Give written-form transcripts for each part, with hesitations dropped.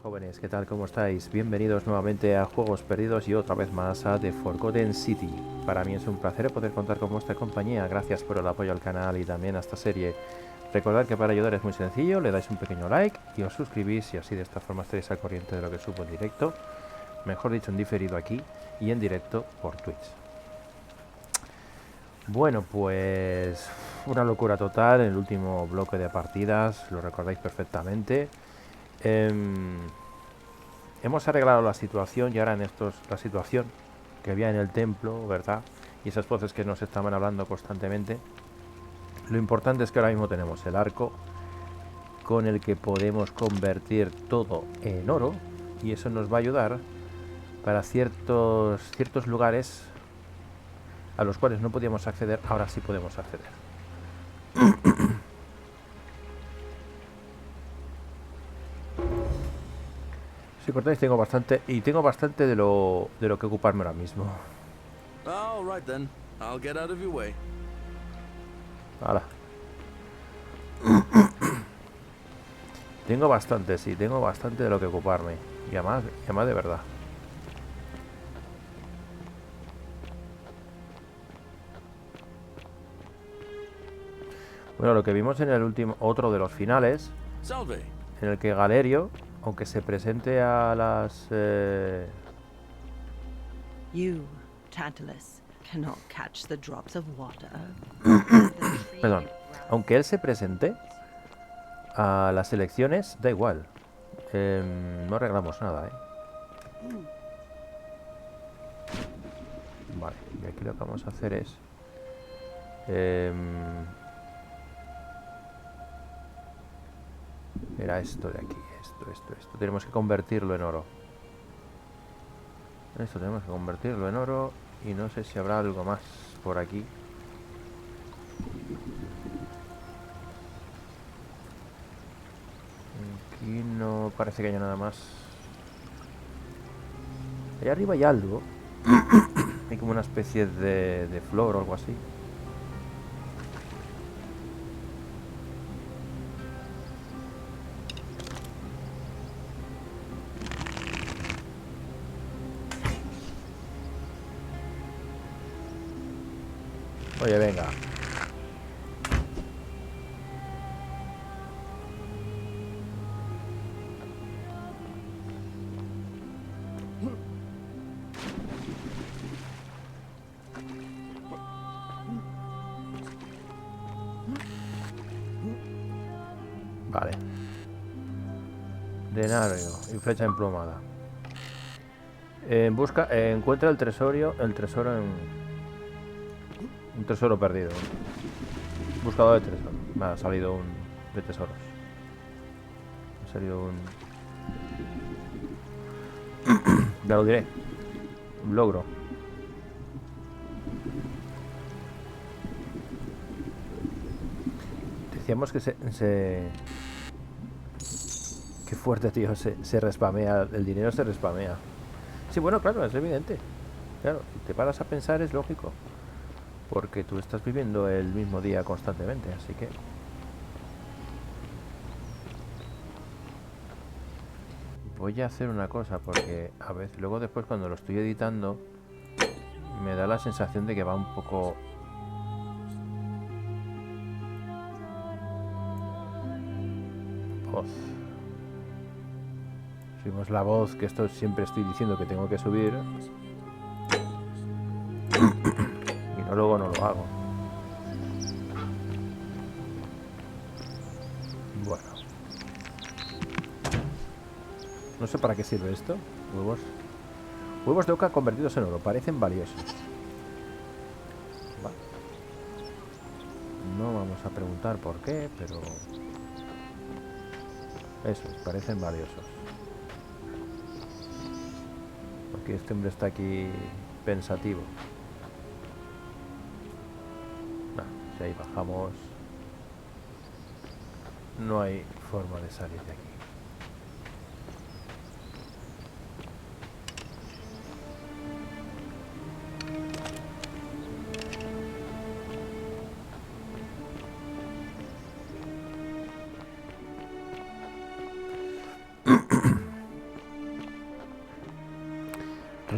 Jóvenes, ¿qué tal? ¿Cómo estáis? Bienvenidos nuevamente a Juegos Perdidos y otra vez más a The Forgotten City. Para mí es un placer poder contar con vuestra compañía. Gracias por el apoyo al canal y también a esta serie. Recordad que para ayudar es muy sencillo, le dais un pequeño like y os suscribís y así de esta forma estaréis al corriente de lo que subo en directo. Mejor dicho, en diferido aquí y en directo por Twitch. Bueno, pues una locura total en el último bloque de partidas, lo recordáis perfectamente. Hemos arreglado la situación y ahora en estos la situación que había en el templo, ¿verdad? Y esas voces que nos estaban hablando constantemente. Lo importante es que ahora mismo tenemos el arco con el que podemos convertir todo en oro y eso nos va a ayudar para ciertos lugares a los cuales no podíamos acceder, ahora sí podemos acceder. Si cortáis tengo bastante de lo que ocuparme ahora mismo. All right then. I'll get out of your way. Hala. Tengo bastante de lo que ocuparme. Y además de verdad. Bueno, lo que vimos en el último, otro de los finales, Salve. en el que Galerio, aunque se presente a las... You, Tantalus, cannot catch the drops of water. Perdón. Aunque él se presente a las elecciones, da igual. No arreglamos nada, Vale, y aquí lo que vamos a hacer es... era esto de aquí, esto. Tenemos que convertirlo en oro. Esto tenemos que convertirlo en oro. Y no sé si habrá algo más por aquí. Aquí no parece que haya nada más. Allá arriba hay algo. Hay como una especie de flor o algo así. Oye, venga. Vale. Denario y flecha emplumada. Encuentra el tesoro en... Un tesoro perdido. Buscador de tesoro. Me ha salido un... de tesoros. Ha salido un... ya lo diré. Un logro. Decíamos que Qué fuerte, tío. Se respamea. El dinero se respamea. Sí, bueno, claro, es evidente. Claro, si te paras a pensar es lógico. Porque tú estás viviendo el mismo día constantemente, así que... Voy a hacer una cosa, porque a veces, luego después cuando lo estoy editando, me da la sensación de que va un poco... voz. Subimos la voz, que esto siempre estoy diciendo que tengo que subir. Luego no lo hago. Bueno. No sé para qué sirve esto. Huevos. Huevos de oca convertidos en oro. Parecen valiosos. Vale. No vamos a preguntar por qué, pero... eso, parecen valiosos. Porque este hombre está aquí pensativo. Si ahí bajamos, no hay forma de salir de aquí.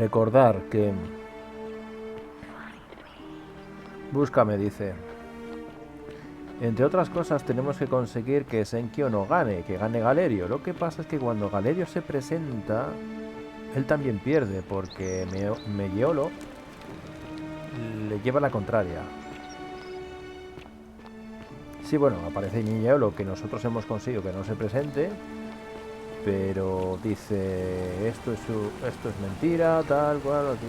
recordar que... Búscame, dice. Entre otras cosas tenemos que conseguir que Senkio no gane, que gane Galerio. Lo que pasa es que cuando Galerio se presenta, él también pierde, porque Megiolo le lleva la contraria. Sí, bueno, aparece Megiolo, que nosotros hemos conseguido que no se presente, pero dice esto es mentira, tal cual, así.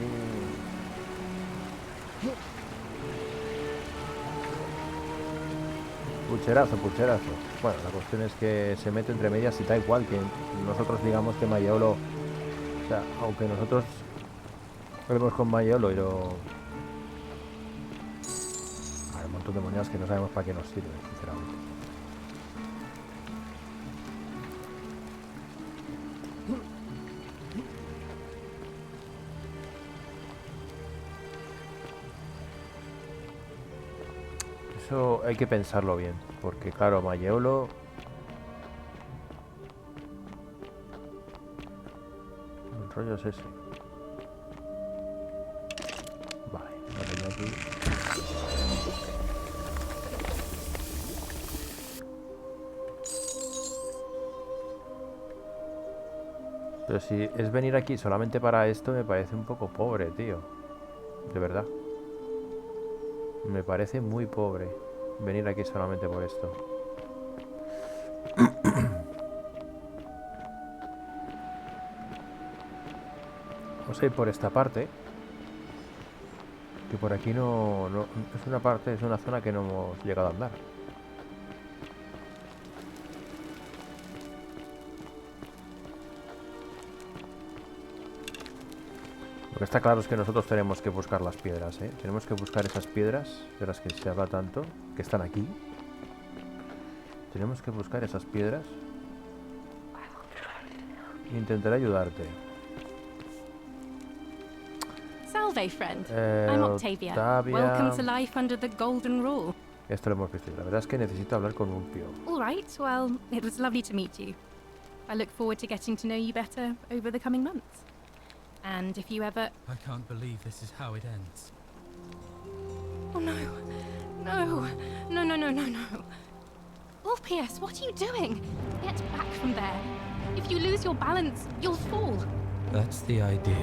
Pucherazo. Bueno, la cuestión es que se mete entre medias y da igual que nosotros digamos que Mayolo, o sea, aunque nosotros vemos con Mayolo y lo... Hay un montón de monedas que no sabemos para qué nos sirven, sinceramente. Eso hay que pensarlo bien, porque claro, Mayolo... El rollo es ese. Vale, lo tengo aquí. Pero si es venir aquí solamente para esto, me parece un poco pobre, tío. De verdad. Me parece muy pobre venir aquí solamente por esto. Vamos a ir por esta parte. Que por aquí no es una parte, es una zona que no hemos llegado a andar. Lo que está claro es que nosotros tenemos que buscar las piedras, ¿eh? Tenemos que buscar esas piedras de las que se habla tanto, que están aquí. Tenemos que buscar esas piedras. E intentaré ayudarte. Salve, friend. I'm Octavia. Welcome to life under the golden rule. Esto lo hemos visto. La verdad es que necesito hablar con Ulpio. All right. Well, it was lovely to meet you. I look forward to getting to know you better over the coming months. And if you ever... I can't believe this is how it ends. Oh no. No. No, no, no, no, no. Orpheus, what are you doing? Get back from there. If you lose your balance, you'll fall. That's the idea.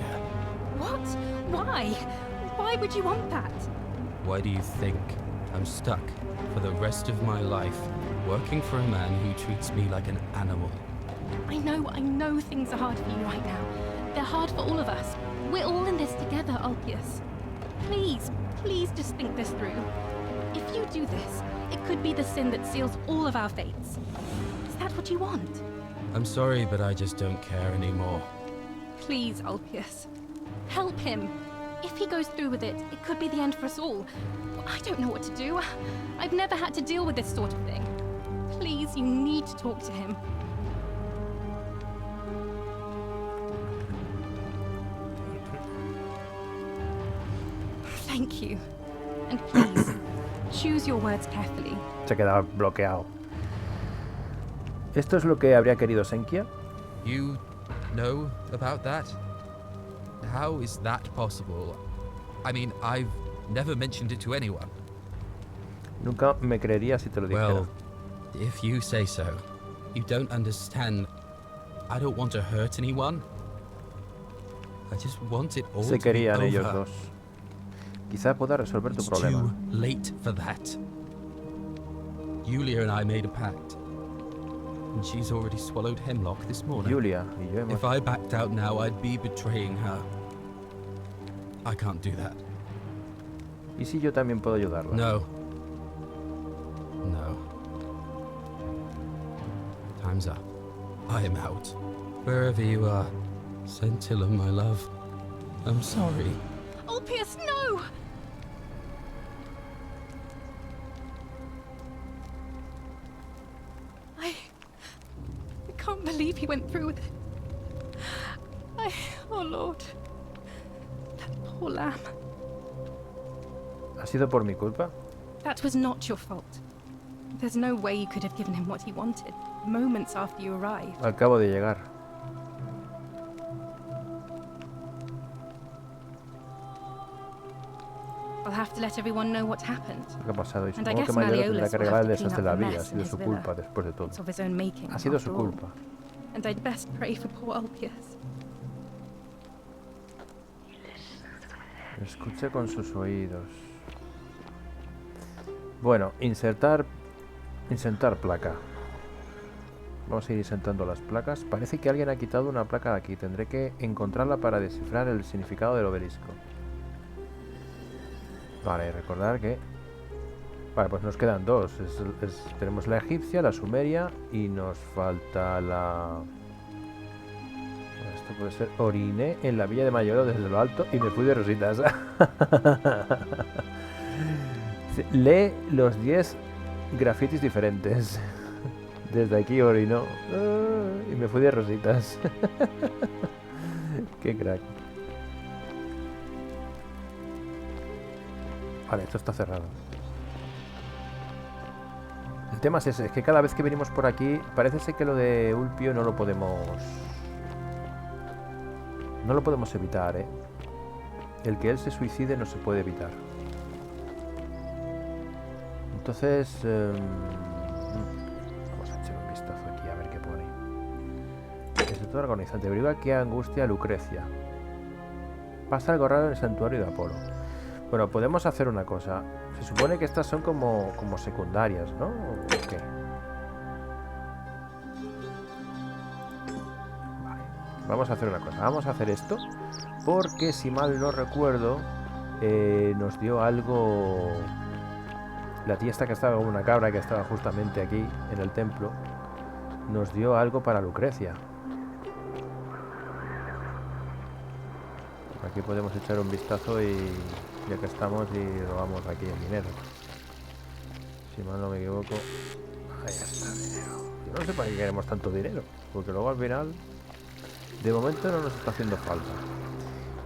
What? Why? Why would you want that? Why do you think I'm stuck for the rest of my life working for a man who treats me like an animal? I know things are hard for you right now. They're hard for all of us. We're all in this together, Ulpius. Please just think this through. If you do this, it could be the sin that seals all of our fates. Is that what you want? I'm sorry, but I just don't care anymore. Please, Ulpius. Help him. If he goes through with it, it could be the end for us all. I don't know what to do. I've never had to deal with this sort of thing. Please, you need to talk to him. Thank you. And please, choose your words carefully. Se queda bloqueado. ¿Esto es lo que habría querido Senkia? You know about that? How is that possible? I mean, I've never mentioned it to anyone. Nunca me creería si te lo dijera. Well, if you say so. You don't understand. I don't want to hurt anyone. I just want it all Se to be querían over. ellos dos. Quizá pueda resolver tu It's problema. too late for that. Julia and I made a pact. And she's already swallowed hemlock this morning. Julia y yo hemos... If I backed out now, I'd be betraying her. I can't do that. ¿Y si yo también puedo ayudarla? No. No. Time's up. I'm out. Wherever you are, Scintilla, my love. I'm sorry. Ulpius, no! I can't believe he went through with it. Oh Lord. That poor lamb. ¿Ha sido por mi culpa? That was not your fault. There's no way you could have given him what he wanted, moments after you arrived. Acabo de llegar. I'll have to let everyone know what happened. ¿Qué ha pasado? Y And I supongo que guess Mayora tendrá Malleolus que will arreglar el have to desastre de clean la up the villa. Ha mess sido in su his culpa villa. después de todo. It's of his own making. Ha sido su after all. culpa. And I'd best pray for poor Ulpius. Escuche con sus oídos. Bueno, insertar placa. Vamos a ir insertando las placas. Parece que alguien ha quitado una placa de aquí. Tendré que encontrarla para descifrar el significado del obelisco. Vale, recordar que... Vale, pues nos quedan dos. Tenemos la egipcia, la sumeria y nos falta la... Esto puede ser... Oriné en la villa de Mayoro desde lo alto y me fui de rositas. Lee los 10 grafitis diferentes. Desde aquí orinó y me fui de rositas. Qué crack. Vale, esto está cerrado. El tema es ese, es que cada vez que venimos por aquí parece ser que lo de Ulpio no lo podemos evitar, ¿eh? El que él se suicide no se puede evitar. Entonces vamos a echar un vistazo aquí a ver qué pone. Escritor organizante, averigua qué angustia a Lucrecia. Pasa algo raro en el santuario de Apolo. Bueno, podemos hacer una cosa. Se supone que estas son como secundarias, ¿no? ¿O qué? Vale. Vamos a hacer una cosa. Vamos a hacer esto. Porque si mal no recuerdo, nos dio algo... La tía esta que estaba como una cabra que estaba justamente aquí en el templo, nos dio algo para Lucrecia. Aquí podemos echar un vistazo y ya que estamos y robamos aquí el dinero. Si mal no me equivoco, ahí está el dinero. Yo no sé para qué queremos tanto dinero, porque luego al final, de momento no nos está haciendo falta.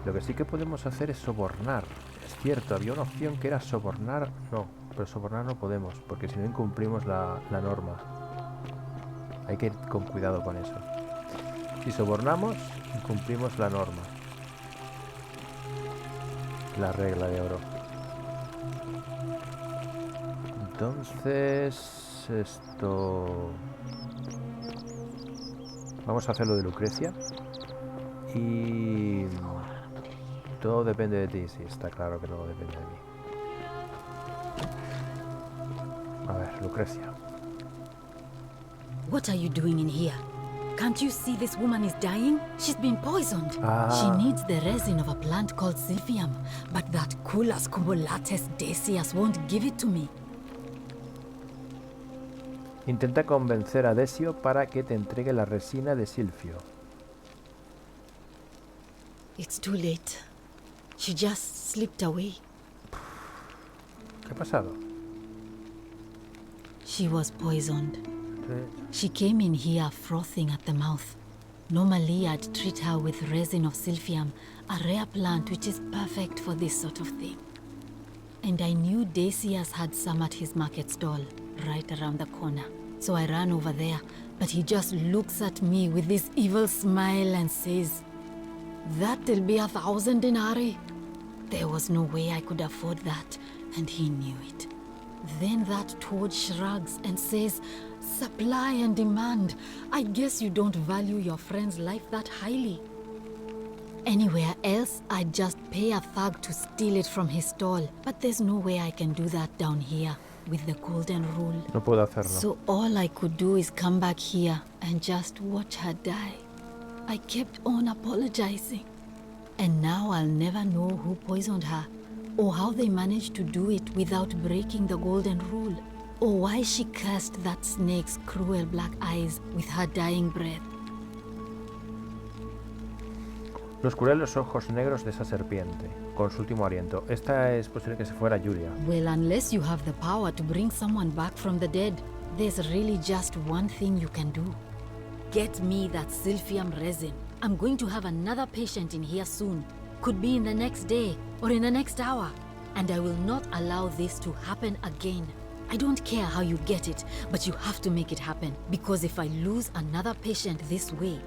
Lo que sí que podemos hacer es sobornar. Es cierto, había una opción que era sobornar, no, pero sobornar no podemos, porque si no incumplimos la norma. Hay que ir con cuidado con eso. Si sobornamos, incumplimos la norma. La regla de oro. Entonces, esto... Vamos a hacerlo de Lucrecia. Y... todo depende de ti, sí, está claro que todo depende de mí. A ver, Lucrecia. What are you doing in here? Can't you see this woman is dying? She's been poisoned. She Ah, needs the resin of a plant called silphium, but that Culus cumulatus decius won't give it to me. intenta convencer a Desio para que te entregue la resina de Silfio. It's too late. She just slipped away. ¿Qué ha pasado? She was poisoned. Sí. She came in here frothing at the mouth. Normally, I'd treat her with resin of silphium, a rare plant which is perfect for this sort of thing. And I knew Decius had some at his market stall, right around the corner. So I ran over there, but he just looks at me with this evil smile and says, "That'll be 1,000 denarii." There was no way I could afford that, and he knew it. Then that toad shrugs and says, "Supply and demand. I guess you don't value your friend's life that highly." Anywhere else, I'd just pay a thug to steal it from his stall. But there's no way I can do that down here with the golden rule. No puedo hacerlo. So all I could do is come back here and just watch her die. I kept on apologizing. And now I'll never know who poisoned her, or how they managed to do it without breaking the golden rule, or why she cursed that snake's cruel black eyes with her dying breath. Los curé los ojos negros de esa serpiente con su último aliento. Esta es posible que se fuera Julia. Well, unless you have the power to bring someone back from the dead, there's really just one thing you can do. Get me that silphium resin. I'm going to have another patient in here soon. Could be in the next day or in the next hour. And I will not allow this to happen again. I don't care how you get it, but you have to make it happen. Because if I lose another patient this way,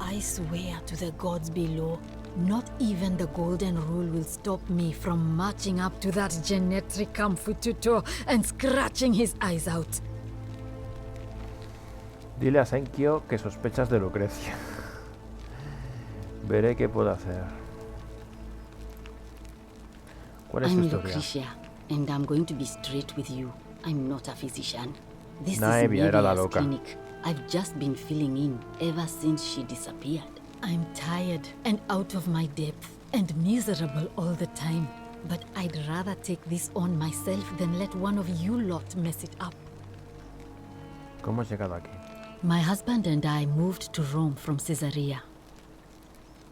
I swear to the gods below, Not even the golden rule will stop me from marching up to that genetic tutor and scratching his eyes out. Dile a Senkio que sospechas de Lucrecia. Veré qué puedo hacer. ¿Cuál es tu I'm historia? Lucrecia, and I'm going to be straight with you. I'm not a physician. This Naevia is era la Naevia's loca. clinic. I've just been filling in ever since she disappeared. I'm tired and out of my depth and miserable all the time. But I'd rather take this on myself than let one of you lot mess it up. ¿Cómo has llegado aquí? My husband and I moved to Rome from Caesarea.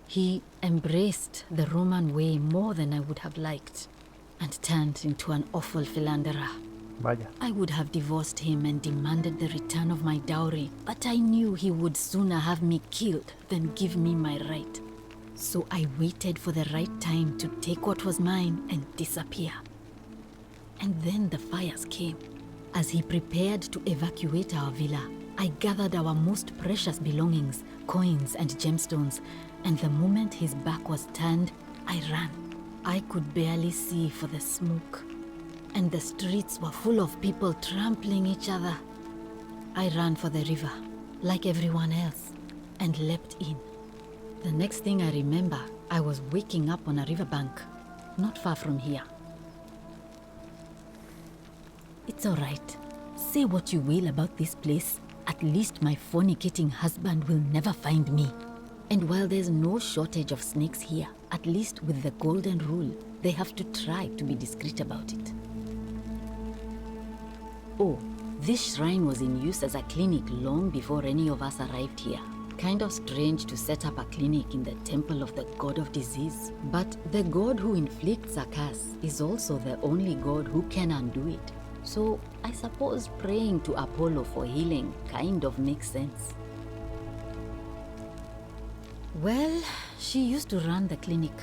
He embraced the Roman way more than I would have liked and turned into an awful philanderer. Vaya. I would have divorced him and demanded the return of my dowry, but I knew he would sooner have me killed than give me my right. So I waited for the right time to take what was mine and disappear. And then the fires came. As he prepared to evacuate our villa, I gathered our most precious belongings, coins and gemstones, and the moment his back was turned, I ran. I could barely see for the smoke, and the streets were full of people trampling each other. I ran for the river, like everyone else, and leapt in. The next thing I remember, I was waking up on a riverbank, not far from here. It's all right. Say what you will about this place. At least my fornicating husband will never find me. And while there's no shortage of snakes here, at least with the golden rule, they have to try to be discreet about it. Oh, this shrine was in use as a clinic long before any of us arrived here. Kind of strange to set up a clinic in the temple of the god of disease. But the god who inflicts a curse is also the only god who can undo it. So I suppose praying to Apollo for healing kind of makes sense. Well, she used to run the clinic.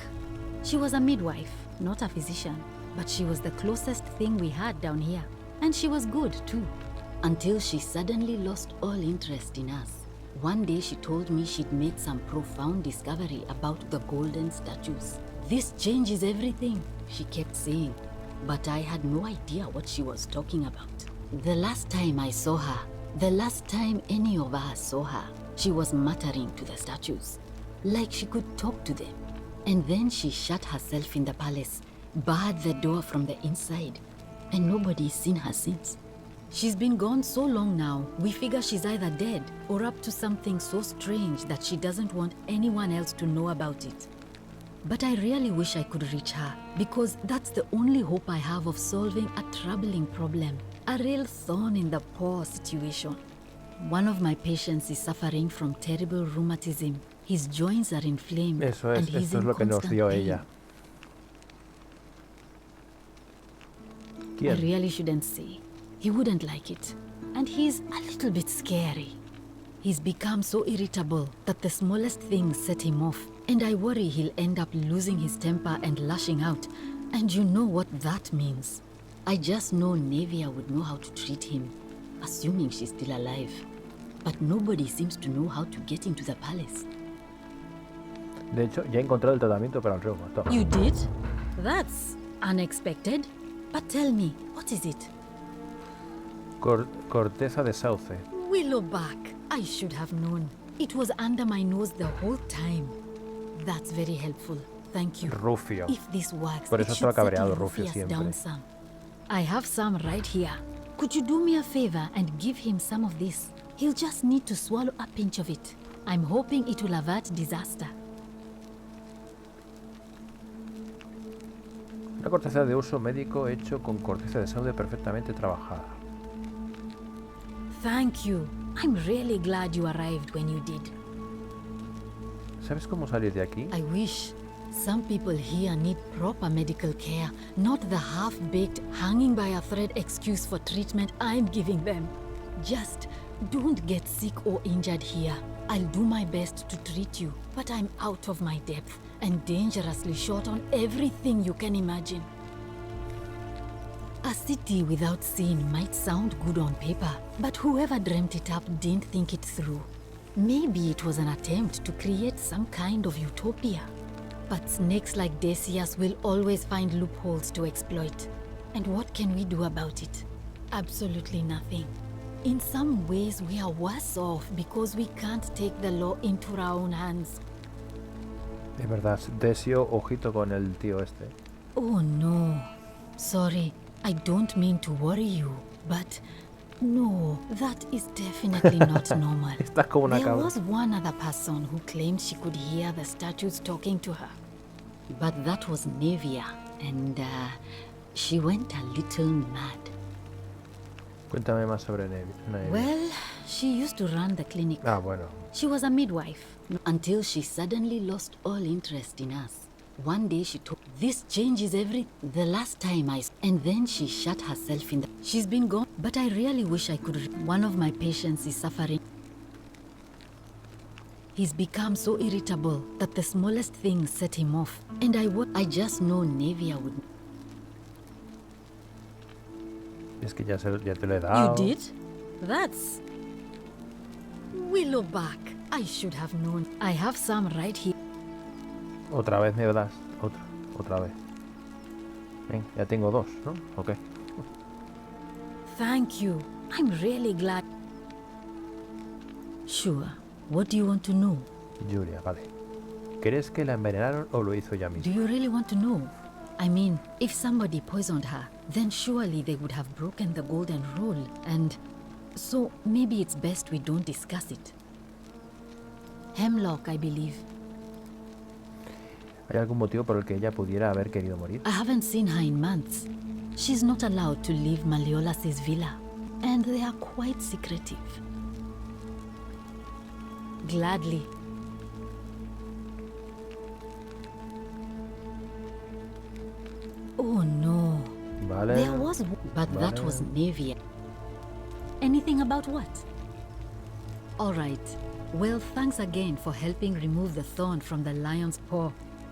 She was a midwife, not a physician, but she was the closest thing we had down here. And she was good too, until she suddenly lost all interest in us. One day she told me she'd made some profound discovery about the golden statues. This changes everything, she kept saying. But I had no idea what she was talking about. The last time I saw her, the last time any of us saw her, she was muttering to the statues, like she could talk to them. And then she shut herself in the palace, barred the door from the inside, and nobody's seen her since. She's been gone so long now, we figure she's either dead or up to something so strange that she doesn't want anyone else to know about it. But I really wish I could reach her, because that's the only hope I have of solving a troubling problem, a real thorn in the paw situation. One of my patients is suffering from terrible rheumatism. His joints are inflamed, Eso and es, he's esto es in lo que nos constant dio pain. ella. I ¿Quién? really shouldn't say. He wouldn't like it. And he's a little bit scary. He's become so irritable that the smallest things set him off. And I worry he'll end up losing his temper and lashing out. And you know what that means. I just know Naevia would know how to treat him, assuming she's still alive. But nobody seems to know how to get into the palace. De hecho, ya he encontrado el tratamiento para el reuma. Toma. You did? That's unexpected. But tell me, what is it? Corteza de sauce. Willowback. I should have known. It was under my nose the whole time. That's very helpful. Thank you. Rufio. If this works, Por it eso should estaba cabreado settle Rufio Rufius siempre. down some. I have some right here. Could you do me a favor and give him some of this? He'll just need to swallow a pinch of it. I'm hoping it will avert disaster. Una corteza de uso médico hecho con corteza de sauce perfectamente trabajada. Thank you. I'm really glad you arrived when you did. ¿Sabes cómo salir de aquí? I wish. Some people here need proper medical care, not the half-baked, hanging by a thread excuse for treatment I'm giving them. Just don't get sick or injured here. I'll do my best to treat you, but I'm out of my depth and dangerously short on everything you can imagine. A city without sin might sound good on paper, but whoever dreamt it up didn't think it through. Maybe it was an attempt to create some kind of utopia. But snakes like Decius will always find loopholes to exploit. And what can we do about it? Absolutely nothing. In some ways, we are worse off because we can't take the law into our own hands. Es verdad, Desio, ojito con el tío este. Oh no. Sorry, I don't mean to worry you, but no, that is definitely not normal. Estás como una There cabra. was one other person who claimed she could hear the statues talking to her. But that was Nevia, and she went a little mad. Cuéntame más sobre Neve. Well, she used to run the clinic. Ah, bueno. She was a midwife until she suddenly lost all interest in us. One day she told, "This changes the last time and then she shut herself in the... She's been gone, but I really wish I could... One of my patients is suffering. He's become so irritable that the smallest thing set him off. And I just know Nevia would... Es que ya te lo he dado. You did? That's... Willowback. I should have known. I have some right here. Otra vez me das. Otra vez. Ven, ya tengo 2, ¿no? Ok. Thank you. I'm really glad. Sure. What do you want to know? Julia, vale. ¿Crees que la envenenaron o lo hizo ella Do misma? you really want to know? I mean, if somebody poisoned her, then surely they would have broken the golden rule, and so maybe it's best we don't discuss it. Hemlock, I believe. ¿Hay algún motivo por el que ella pudiera haber querido morir? I haven't seen her in months. She's not allowed to leave Malleolas' villa, and they are quite secretive. Gladly. Oh no. Vale. There was, but that Vale. was Nevia. Anything about what? All right. Well, thanks again for helping remove the thorn from the lion's paw.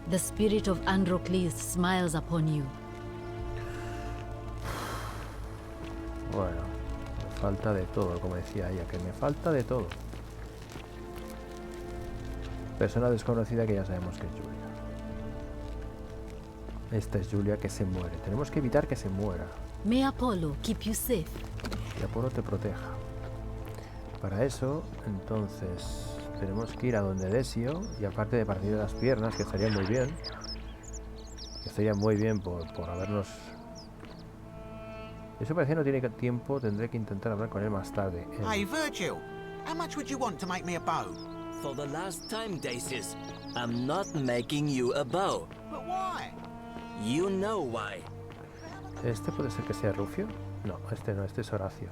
The spirit of Androcles smiles upon you. Bueno, me falta de todo, como decía ella, que me falta de todo. Persona desconocida que ya sabemos que es Julia. Esta es Julia que se muere. Tenemos que evitar que se muera. May Apollo keep you safe. Y Apolo te proteja. Para eso, entonces, tenemos que ir a donde Desio. Y aparte de partir de las piernas, que estaría muy bien. Que estaría muy bien por habernos... Eso parece que no tiene tiempo. Tendré que intentar hablar con él más tarde. Hey, Virgil, how much would you want to make me a bow? For the last time, Dacius, I'm not making you a bow. But why? You know why. ¿Este puede ser que sea Rufio? No, este no, este es Horacio.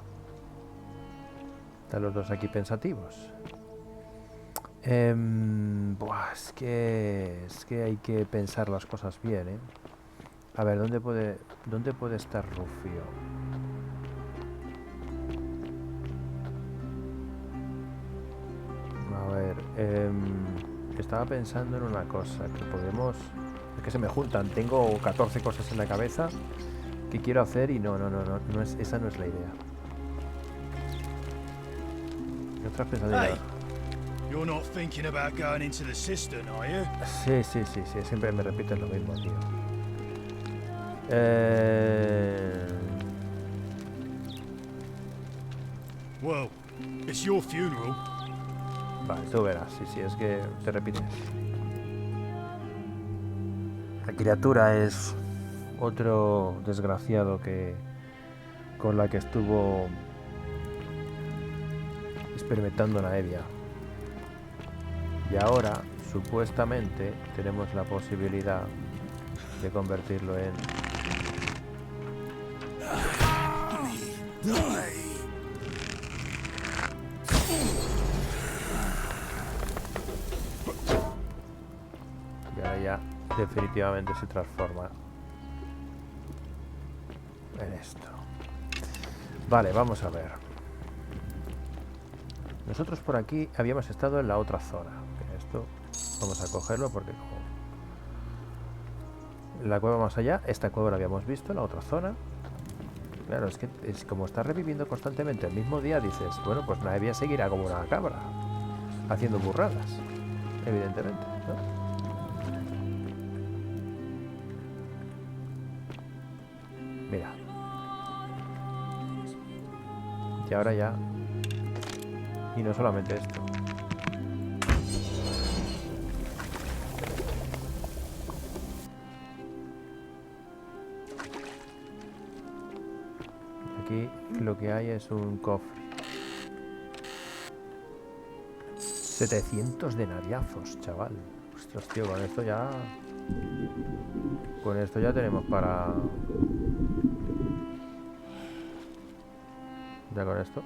Están los dos aquí pensativos. Buah, es que hay que pensar las cosas bien, ¿eh? A ver, ¿dónde puede estar Rufio? A ver, estaba pensando en una cosa, que podemos... Es que se me juntan, tengo 14 cosas en la cabeza que quiero hacer y no es, esa no es la idea. ¿Qué otras pensado? Hey, you're not thinking about going into the cistern, are you? Sí, siempre me repiten lo mismo, tío. Well, it's your funeral. Vale, tú verás, sí, es que te repites. La criatura es otro desgraciado con la que estuvo experimentando Naevia. Y ahora, supuestamente, tenemos la posibilidad de convertirlo en... Y ahora ya definitivamente se transforma en esto. Vale, vamos a ver. Nosotros por aquí habíamos estado en la otra zona. Esto vamos a cogerlo porque como la cueva más allá, esta cueva la habíamos visto, la otra zona. Claro, es que es como está reviviendo constantemente el mismo día, dices, bueno, pues Naevia seguirá como una cabra, haciendo burradas, evidentemente, ¿no? Mira. Y ahora ya. Y no solamente esto. Aquí lo que hay es un cofre. 700 denariazos, chaval. Ostras, tío, con esto ya... Con esto ya tenemos para... Ya con esto.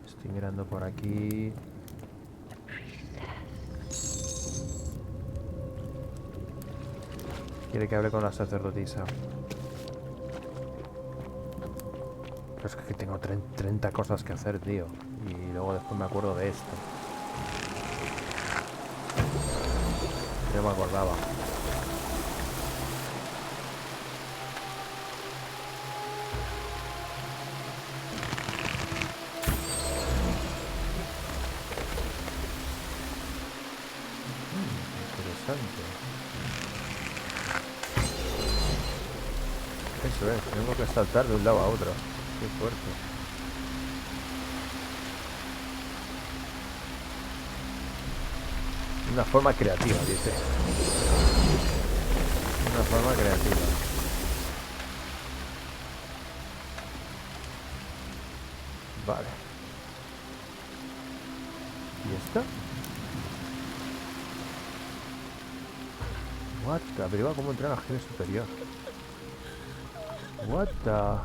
Estoy mirando por aquí. Quiere que hable con la sacerdotisa. Pero es que tengo 30 cosas que hacer, tío. Y luego después me acuerdo de esto. No me acordaba. Interesante. Eso es, tengo que saltar de un lado a otro. Qué fuerte. Una forma creativa, dice. Una forma creativa. Vale. ¿Y esta? What the... Averigua cómo entrar al jefe superior. What the...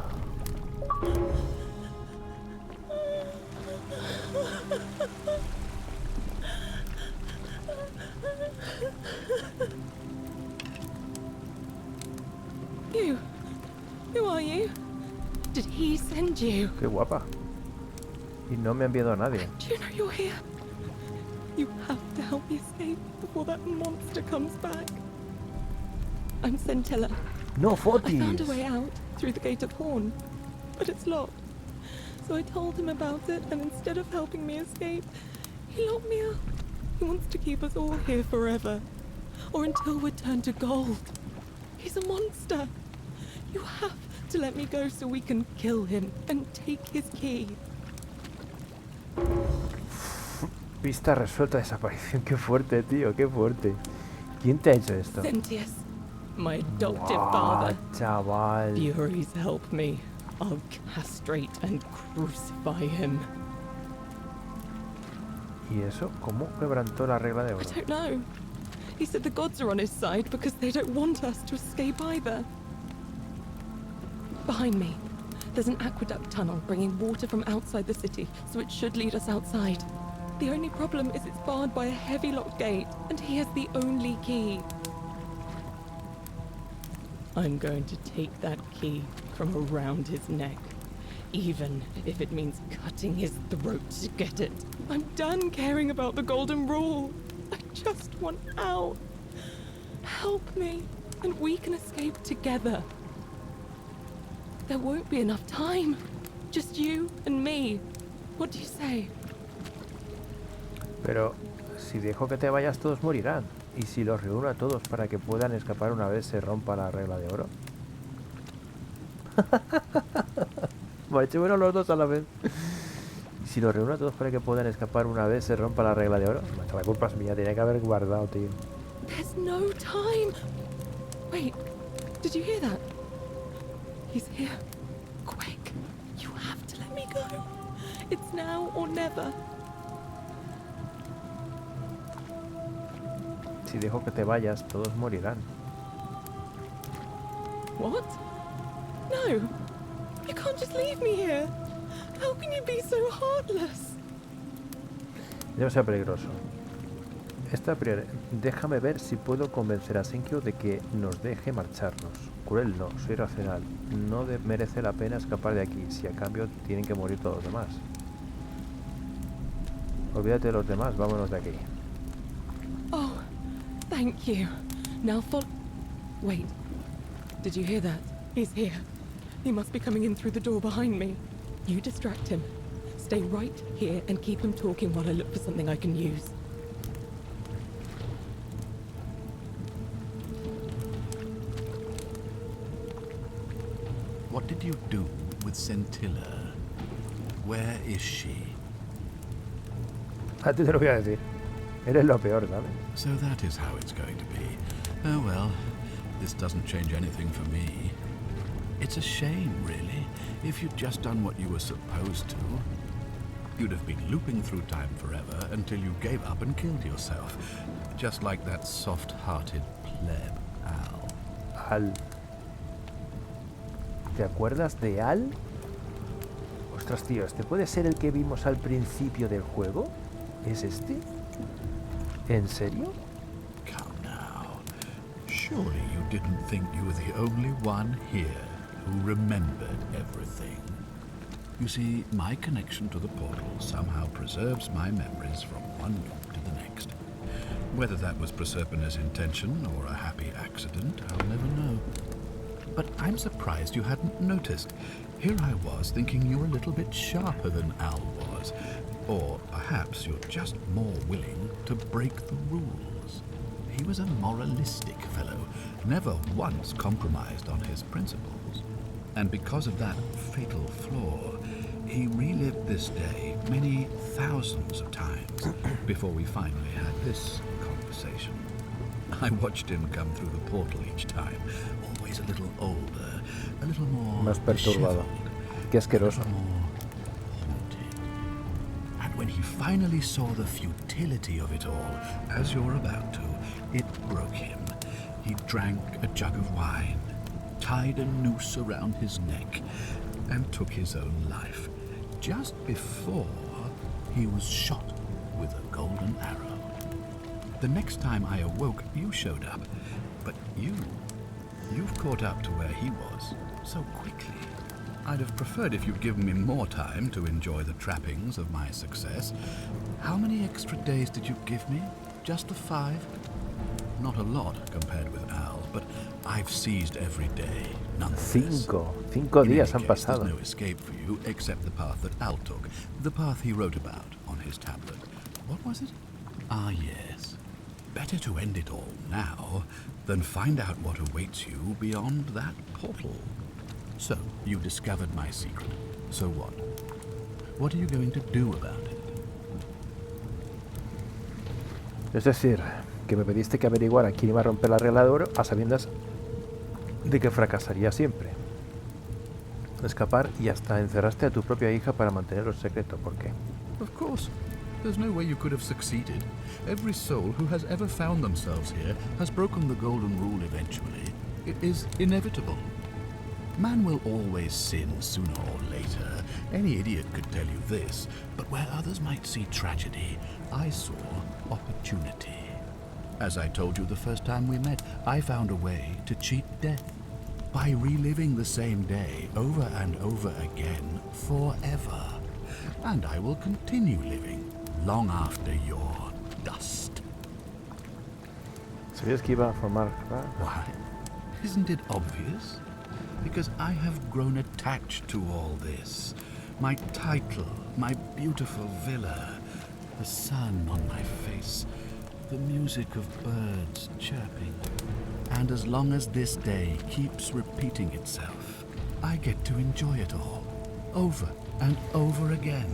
You. Who are you? Did he send you? Qué guapa. Y no me ha enviado a nadie. Do you know you're here? You have to help me escape before that monster comes back. I'm Centella. No I found a fotis. way out through the gate of Horn, but it's locked. So I told him about it, and instead of helping me escape, he locked me up. He wants to keep us all here forever, or until we're turned to gold. He's a monster. You have to let me go so we can kill him and take his key. Pista resuelta, desaparición. Qué fuerte, tío, qué fuerte. ¿Quién te ha hecho esto? Sentius, my adoptive Buah, father. chaval. Furies help me. I'll castrate and crucify him. ¿Y eso? ¿Cómo quebrantó la regla de I oro? don't know. He said the gods are on his side because they don't want us to escape either. Behind me, there's an aqueduct tunnel bringing water from outside the city, so it should lead us outside. The only problem is it's barred by a heavy locked gate, and he has the only key. I'm going to take that key from around his neck, even if it means cutting his throat to get it. I'm done caring about the golden rule. I just want out. Help me, and we can escape together. There won't be enough time. Just you and me. What do you say? Pero si dejo que te vayas, todos morirán. ¿Y si los reúno a todos para que puedan escapar una vez se rompa la regla de oro? Bueno, los dos a la vez. ¿Y si los reúno a todos para que puedan escapar una vez se rompa la regla de oro? Macho, la culpa es mía, tenía que haber guardado, tío. There's no time. Wait, did you hear that? He's here. Quick, you have to let me go. It's now or never. Si dejo que te vayas, todos morirán. What? No, you can't just leave me here. How can you be so heartless? Demasiado peligroso. Déjame ver si puedo convencer a Senkyo de que nos deje marcharnos. Cruel no, soy racional. No merece la pena escapar de aquí, si a cambio tienen que morir todos los demás. Olvídate de los demás, vámonos de aquí. Oh, thank you. Now wait, did you hear that? He's here. He must be coming in through the door behind me. You distract him. Stay right here and keep him talking while I look for something I can use. What did you do with Scintilla? Where is she? A ti te lo voy a decir. Eres lo peor, ¿sabes? So that is how it's going to be. Oh well, this doesn't change anything for me. It's a shame, really. If you'd just done what you were supposed to, you'd have been looping through time forever until you gave up and killed yourself. Just like that soft-hearted pleb, Al. Al. ¿Te acuerdas de Al? Ostras, tío, ¿este puede ser el que vimos al principio del juego? ¿Es este? ¿En serio? Come now. Surely you didn't think you were the only one here who remembered everything. You see, my connection to the portal somehow preserves my memories from one loop to the next. Whether that was Proserpina's intention or a happy accident, I'll never know. But I'm surprised you hadn't noticed. Here I was thinking you were a little bit sharper than Al was. Or perhaps you're just more willing to break the rules. He was a moralistic fellow, never once compromised on his principles. And because of that fatal flaw, he relived this day many thousands of times before we finally had this conversation. I watched him come through the portal each time, always a little older, a little more Más perturbado. Qué asqueroso. When he finally saw the futility of it all, as you're about to, it broke him. He drank a jug of wine, tied a noose around his neck, and took his own life, just before he was shot with a golden arrow. The next time I awoke, you showed up, but you've caught up to where he was so quickly. I'd have preferred if you'd given me more time to enjoy the trappings of my success. How many extra days did you give me? Just the 5? Not a lot compared with Al, but I've seized every day, nonetheless. 5 días han pasado. There's no escape for you except the path that Al took, the path he wrote about on his tablet. What was it? Ah, yes. Better to end it all now than find out what awaits you beyond that portal. So, you discovered my secret. So what? What are you going to do about it? Es decir, que me pediste que averiguara quién iba a romper la regla de oro a sabiendas de que fracasaría siempre. Escapar y hasta encerraste a tu propia hija para mantenerlo secreto. ¿Por qué? Of course. There's no way you could have succeeded. Every soul who has ever found themselves here has broken the golden rule eventually. It is inevitable. Man will always sin sooner or later. Any idiot could tell you this, but where others might see tragedy, I saw opportunity. As I told you the first time we met, I found a way to cheat death by reliving the same day over and over again forever. And I will continue living long after your dust. ¿Sabías que iba a formar? Why? Isn't it obvious? Because I have grown attached to all this. My title, my beautiful villa, the sun on my face, the music of birds chirping. And as long as this day keeps repeating itself, I get to enjoy it all, over and over again,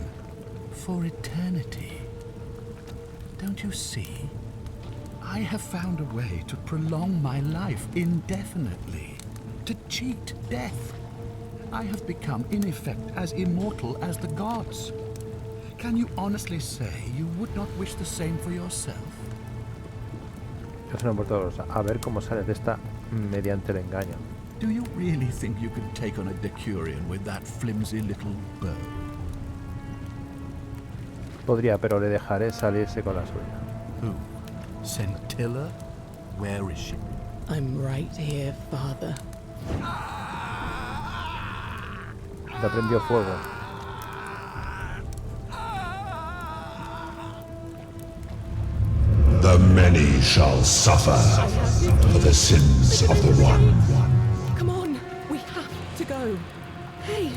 for eternity. Don't you see? I have found a way to prolong my life indefinitely. To cheat death. I have become, in effect, as immortal as the gods. Can you honestly say you would not wish the same for yourself? Es una por todos. A ver cómo sales de esta mediante el engaño. Do you really think you can take on a Decurion with that flimsy little bow? Podría, pero le dejaré salirse con la suya. Who? Scintilla? Where is she? I'm right here, Father. Te prendió fuego. The many shall suffer for the sins of the one. Come on, we have to go. Hey,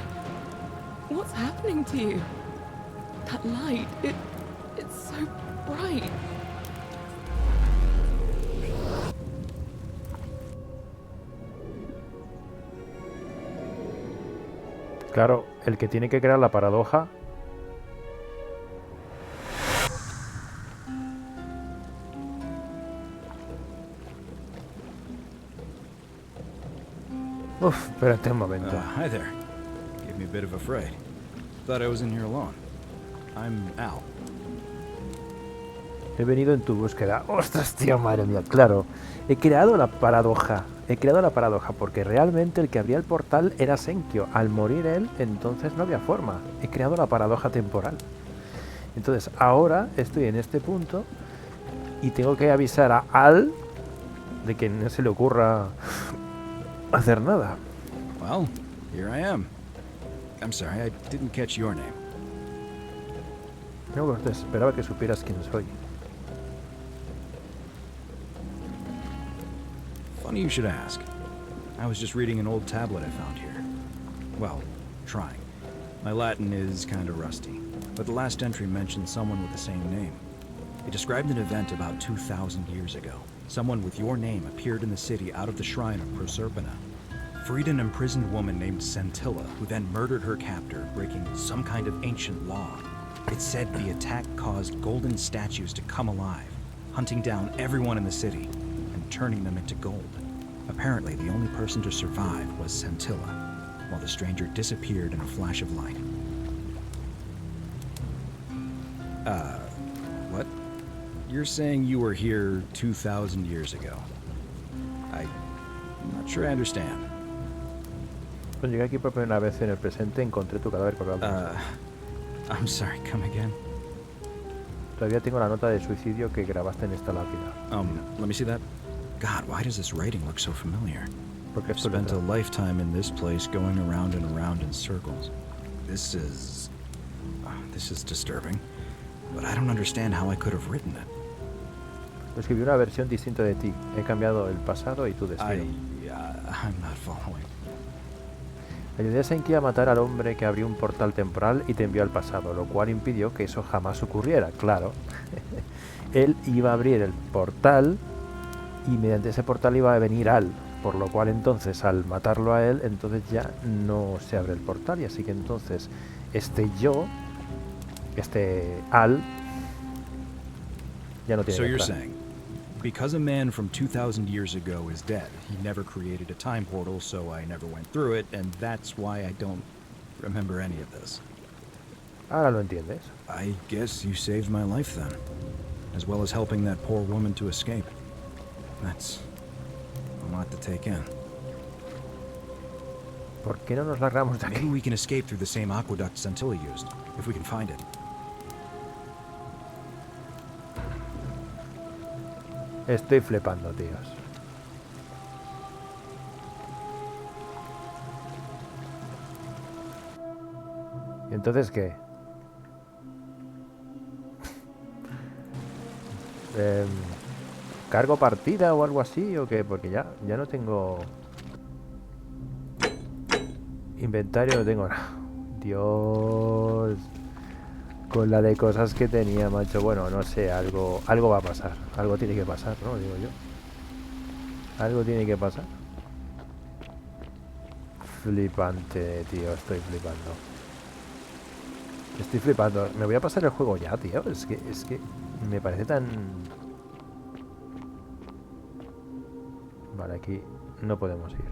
what's happening to you? That light, it's so bright. Claro, el que tiene que crear la paradoja. Uf, espérate un momento. Hi there. Gave me a bit of a fright. Thought I was in here alone. I'm Al. He venido en tu búsqueda. ¡Ostras, tío! Madre mía, claro. He creado la paradoja. Porque realmente el que abría el portal era Senkyo. Al morir él, entonces no había forma. He creado la paradoja temporal. Entonces, ahora estoy en este punto y tengo que avisar a Al de que no se le ocurra hacer nada. Well, here I am. I'm sorry, I didn't catch your name. No, pues te esperaba que supieras quién soy. Funny you should ask. I was just reading an old tablet I found here. Well, trying. My Latin is kind of rusty, but the last entry mentioned someone with the same name. It described an event about 2,000 years ago. Someone with your name appeared in the city out of the shrine of Proserpina. Freed an imprisoned woman named Scintilla, who then murdered her captor, breaking some kind of ancient law. It said the attack caused golden statues to come alive, hunting down everyone in the city and turning them into gold. Apparently, the only person to survive was Scintilla, while the stranger disappeared in a flash of light. What? You're saying you were here 2,000 years ago? I'm not sure I understand. Cuando llegué aquí por primera vez en el presente, encontré tu cadáver colgado. I'm sorry, come again? Todavía tengo la nota de suicidio que grabaste en esta lápida. Let me see that. God, why does this writing look so familiar? Porque I've spent a lifetime in this place going around and around in circles. This is disturbing, but I don't understand how I could have written it. Escribí una versión distinta de ti. He cambiado el pasado y tu destino. I'm not following. Ayudé a Senki a matar al hombre que abrió un portal temporal y te envió al pasado, lo cual impidió que eso jamás ocurriera, claro. Él iba a abrir el portal y mediante ese portal iba a venir Al, por lo cual entonces al matarlo a él, entonces ya no se abre el portal y así que entonces este Al, ya no tiene. So you're saying, because a man from 2,000 years ago is dead, he never created a time portal, so I never went through it, and that's why I don't remember any of this. Ahora lo entiendes. I guess you saved my life then, as well as helping that poor woman to escape. That's a lot to take in. ¿Por qué no nos largamos de aquí? Maybe we can escape through the same aqueduct Scintilla used, if we can find it. Estoy flipando, tíos. ¿Y entonces qué? ¿Cargo partida o algo así o qué? Porque ya no tengo inventario, no tengo nada. Dios, con la de cosas que tenía, macho. Bueno, no sé, algo va a pasar. Algo tiene que pasar, ¿no? Digo yo. Algo tiene que pasar. Flipante, tío. Estoy flipando. Estoy flipando. Me voy a pasar el juego ya, tío. Es que me parece tan... Vale, aquí no podemos ir.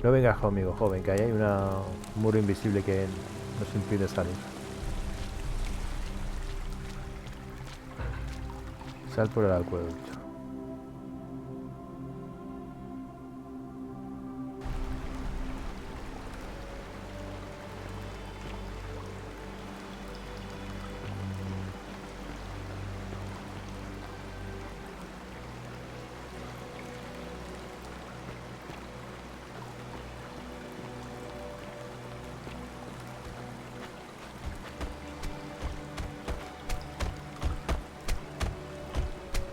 No vengas conmigo, joven, que ahí hay un muro invisible que nos impide salir. Sal por el acueducto.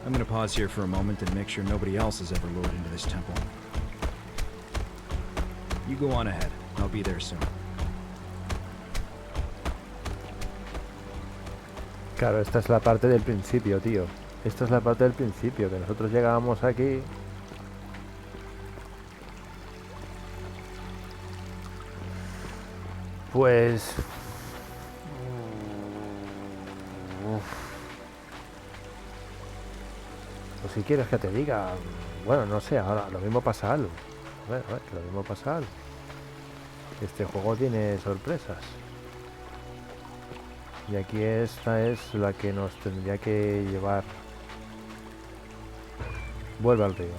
I'm gonna pause here for a moment and make sure nobody else has ever lured into this temple. You go on ahead. I'll be there soon. Claro, esta es la parte del principio, tío. Esta es la parte del principio, que nosotros llegábamos aquí. Pues... Pues si quieres que te diga... Bueno, no sé, ahora lo mismo pasa algo. A ver, lo mismo pasa algo. Este juego tiene sorpresas. Y aquí esta es la que nos tendría que llevar. Vuelve al río.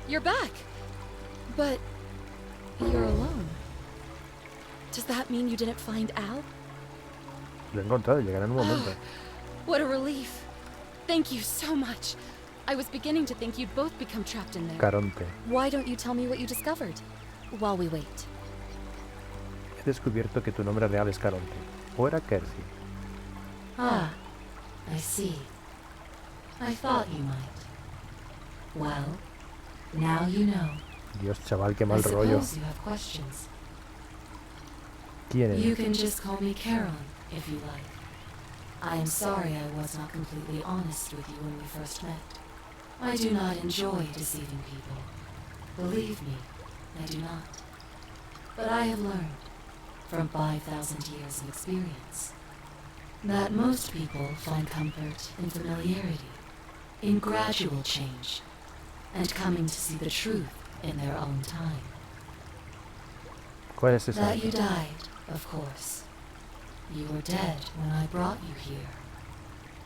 You're back. But you're alone. Does that mean you didn't find Al? Lo he encontrado, llegará en un momento. What a relief. Thank you so much. I was beginning to think you'd both become trapped in there. Caronte. Why don't you tell me what you discovered while we wait? He descubierto que tu nombre real es Caronte. ¿O era Kersey? Ah, I see. I thought you might. Well, now you know. Dios, chaval, qué mal I rollo. suppose you have questions. ¿Quién es? You can just call me Caroline, if you like. I am sorry I was not completely honest with you when we first met. I do not enjoy deceiving people. Believe me, I do not. But I have learned, from 5,000 years of experience, that most people find comfort in familiarity, in gradual change, and coming to see the truth in their own time. ¿Cuál es esa? That you died, of course. You were dead when I brought you here.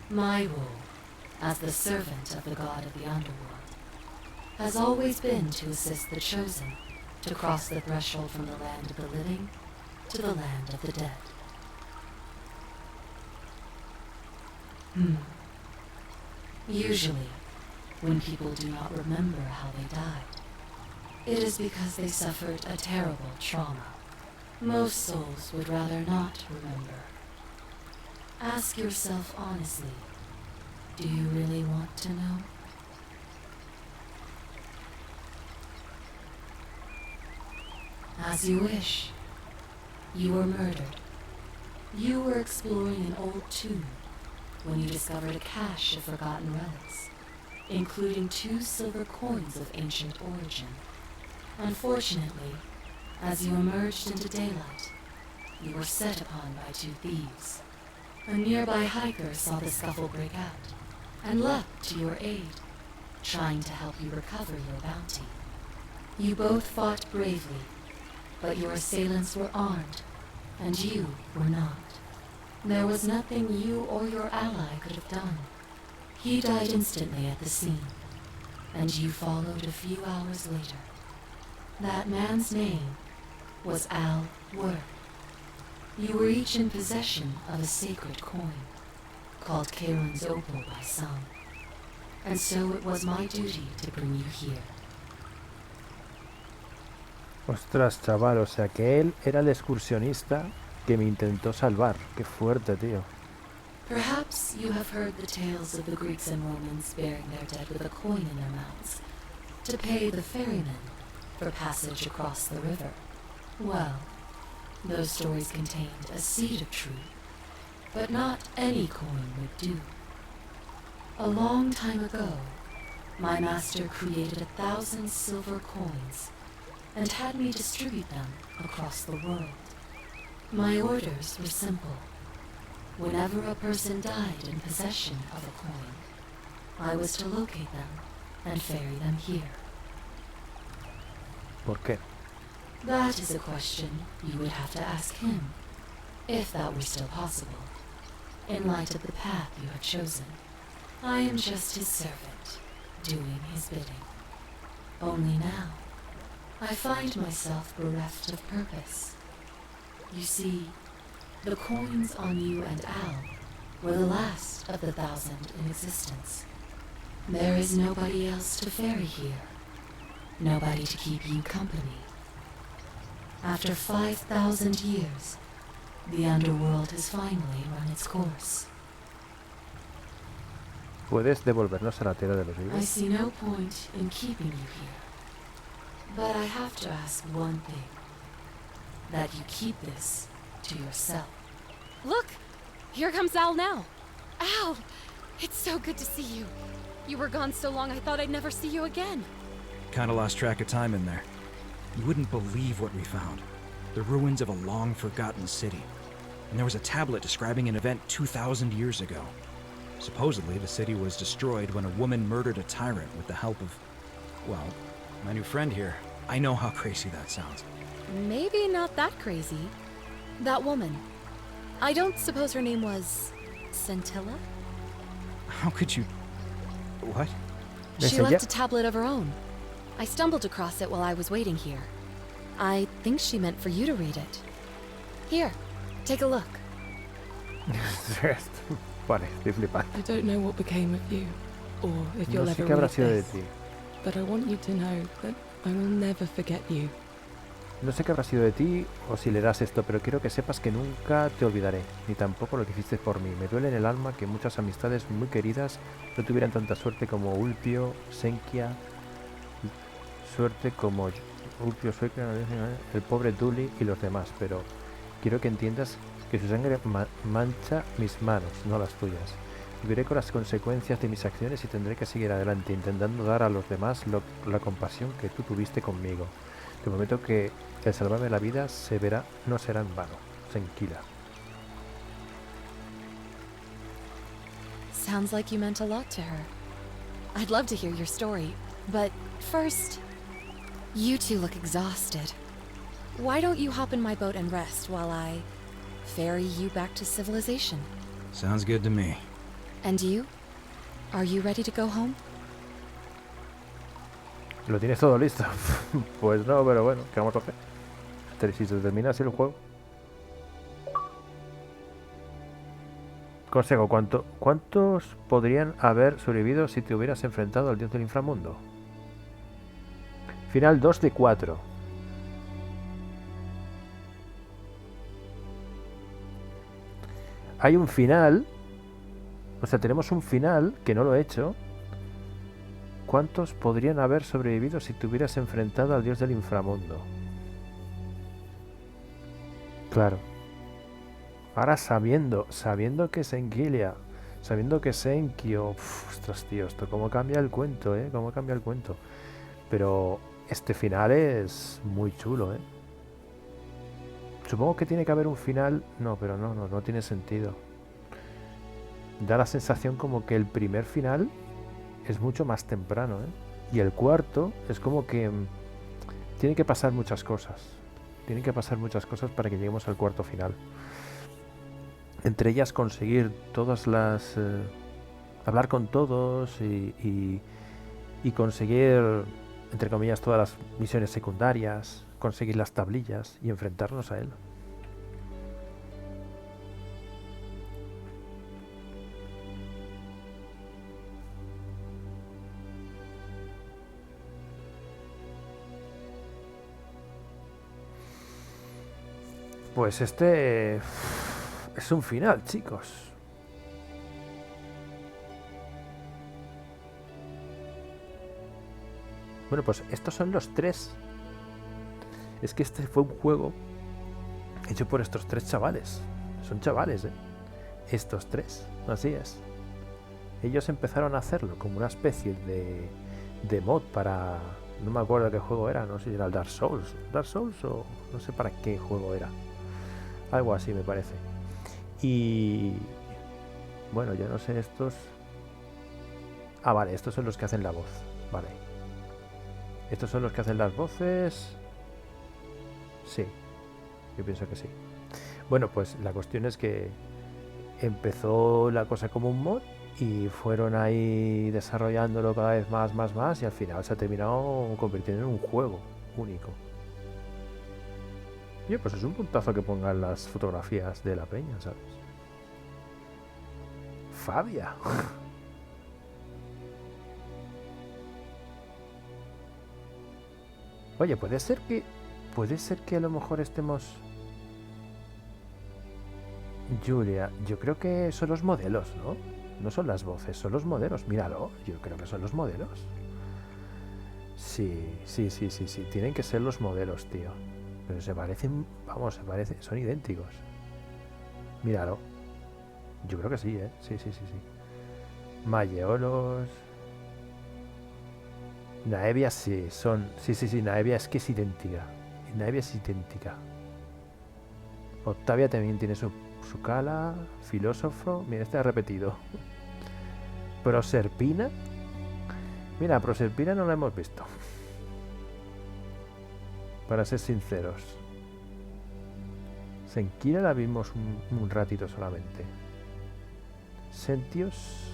My role, as the servant of the god of the underworld, has always been to assist the chosen to cross the threshold from the land of the living to the land of the dead. Usually, when people do not remember how they died, it is because they suffered a terrible trauma. Most souls would rather not remember. Ask yourself honestly, do you really want to know? As you wish. You were murdered. You were exploring an old tomb when you discovered a cache of forgotten relics, including 2 silver coins of ancient origin. Unfortunately, as you emerged into daylight, you were set upon by 2 thieves. A nearby hiker saw the scuffle break out and leapt to your aid, trying to help you recover your bounty. You both fought bravely, but your assailants were armed, and you were not. There was nothing you or your ally could have done. He died instantly at the scene, and you followed a few hours later. That man's name was Al Worth. You were each in possession of a sacred coin, called Charon's Opal by some, and so it was my duty to bring you here. Ostras, chaval, o sea que él era el excursionista que me intentó salvar. Qué fuerte, tío. Perhaps you have heard the tales of the Greeks and Romans burying their dead with a coin in their mouths to pay the ferrymen for passage across the river. Well, those stories contained a seed of truth, but not any coin would do. A long time ago, my master created 1,000 silver coins and had me distribute them across the world. My orders were simple. Whenever a person died in possession of a coin, I was to locate them and ferry them here. ¿Por qué? That is a question you would have to ask him, if that were still possible, in light of the path you had chosen. I am just his servant, doing his bidding. Only now, I find myself bereft of purpose. You see, the coins on you and Al were the last of the 1,000 in existence. There is nobody else to ferry here, nobody to keep you company. After 5,000 years, the underworld has finally run its course. ¿Puedes devolvernos a la tierra de los I vivos? see no point in keeping you here. But I have to ask one thing. That you keep this to yourself. Look! Here comes Al now. Al! It's so good to see you. You were gone so long I thought I'd never see you again. Kinda lost track of time in there. You wouldn't believe what we found. The ruins of a long-forgotten city. And there was a tablet describing an event 2,000 years ago. Supposedly, the city was destroyed when a woman murdered a tyrant with the help of, well, my new friend here. I know how crazy that sounds. Maybe not that crazy. That woman. I don't suppose her name was Scintilla? How could you... What? She left a tablet of her own. I stumbled across it while I was waiting here. I think she meant for you to read it. Here, take a look. Parece flipante. I don't know what became of you, or if you'll No sé ever qué habrá read sido de this, ti. but I want you to know that I will never forget you. No sé qué habrá sido de ti o si leerás esto, pero quiero que sepas que nunca te olvidaré, ni tampoco lo que hiciste por mí. Me duele en el alma que muchas amistades muy queridas no tuvieran tanta suerte como Ulpio, Senkia, el pobre Dully y los demás, pero quiero que entiendas que su sangre mancha mis manos, no las tuyas. Viviré con las consecuencias de mis acciones y tendré que seguir adelante, intentando dar a los demás la compasión que tú tuviste conmigo. Te prometo que el salvarme la vida no será en vano. Tranquila. Sounds like you meant a lot to her. I'd love to hear your story, but first, you two look exhausted. Why don't you hop in my boat and rest while I ferry you back to civilization? Sounds good to me. And you? Are you ready to go home? ¿Lo tienes todo listo? Pues no, pero bueno, ¿qué vamos a hacer? Si se termina así el juego. Consejo, ¿cuántos podrían haber sobrevivido si te hubieras enfrentado al dios del inframundo? Final 2 de 4. Hay un final. O sea, tenemos un final que no lo he hecho. ¿Cuántos podrían haber sobrevivido si te hubieras enfrentado al dios del inframundo? Claro. Ahora sabiendo que Senkilia, sabiendo que Senkio... Ostras, tío, esto cómo cambia el cuento, ¿eh? Cómo cambia el cuento. Pero este final es muy chulo, ¿eh? Supongo que tiene que haber un final... No, pero no tiene sentido. Da la sensación como que el primer final es mucho más temprano, ¿eh? Y el cuarto es como que tiene que pasar muchas cosas. Tienen que pasar muchas cosas para que lleguemos al cuarto final. Entre ellas conseguir todas las... hablar con todos y conseguir, entre comillas, todas las misiones secundarias, conseguir las tablillas y enfrentarnos a él. Pues este es un final, chicos. Bueno, pues estos son los tres. Es que este fue un juego hecho por estos tres chavales. Son chavales, ¿eh? Estos tres, así es. Ellos empezaron a hacerlo como una especie de mod para... No me acuerdo qué juego era, no sé si era el Dark Souls o no sé para qué juego era. Algo así me parece. Y bueno, yo no sé estos. Ah, vale, estos son los que hacen la voz. Vale. Estos son los que hacen las voces. Sí, yo pienso que sí. Bueno, pues la cuestión es que empezó la cosa como un mod y fueron ahí desarrollándolo cada vez más y al final se ha terminado convirtiendo en un juego único. Oye, pues es un puntazo que pongan las fotografías de la peña, ¿sabes? Fabia. Oye, puede ser que a lo mejor estemos... Julia, yo creo que son los modelos, ¿no? No son las voces, son los modelos. Míralo, yo creo que son los modelos. Sí. Tienen que ser los modelos, tío. Pero se parecen, vamos, son idénticos. Míralo. Yo creo que sí, ¿eh? Sí, sí, sí, sí. Malleolos. Naevia sí, son... Sí, sí, sí, Naevia es que es idéntica. Naevia es idéntica. Octavia también tiene su cala. Filósofo. Mira, este ha repetido. Proserpina. Mira, Proserpina no la hemos visto. Para ser sinceros. Senkira la vimos un ratito solamente. Sentios.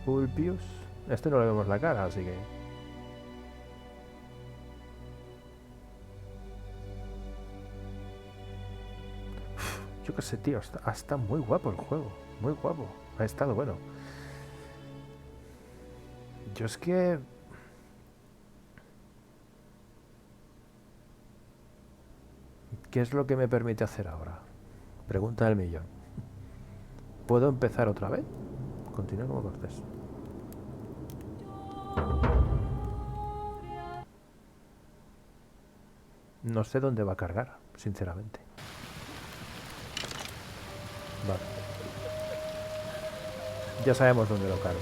Ulpius. Este no le vemos la cara, así que... Yo qué sé, tío. Está muy guapo el juego. Muy guapo. Ha estado bueno. Yo es que... ¿Qué es lo que me permite hacer ahora? Pregunta del millón. ¿Puedo empezar otra vez? Continúa como cortés. No sé dónde va a cargar, sinceramente. Vale. Ya sabemos dónde lo carga.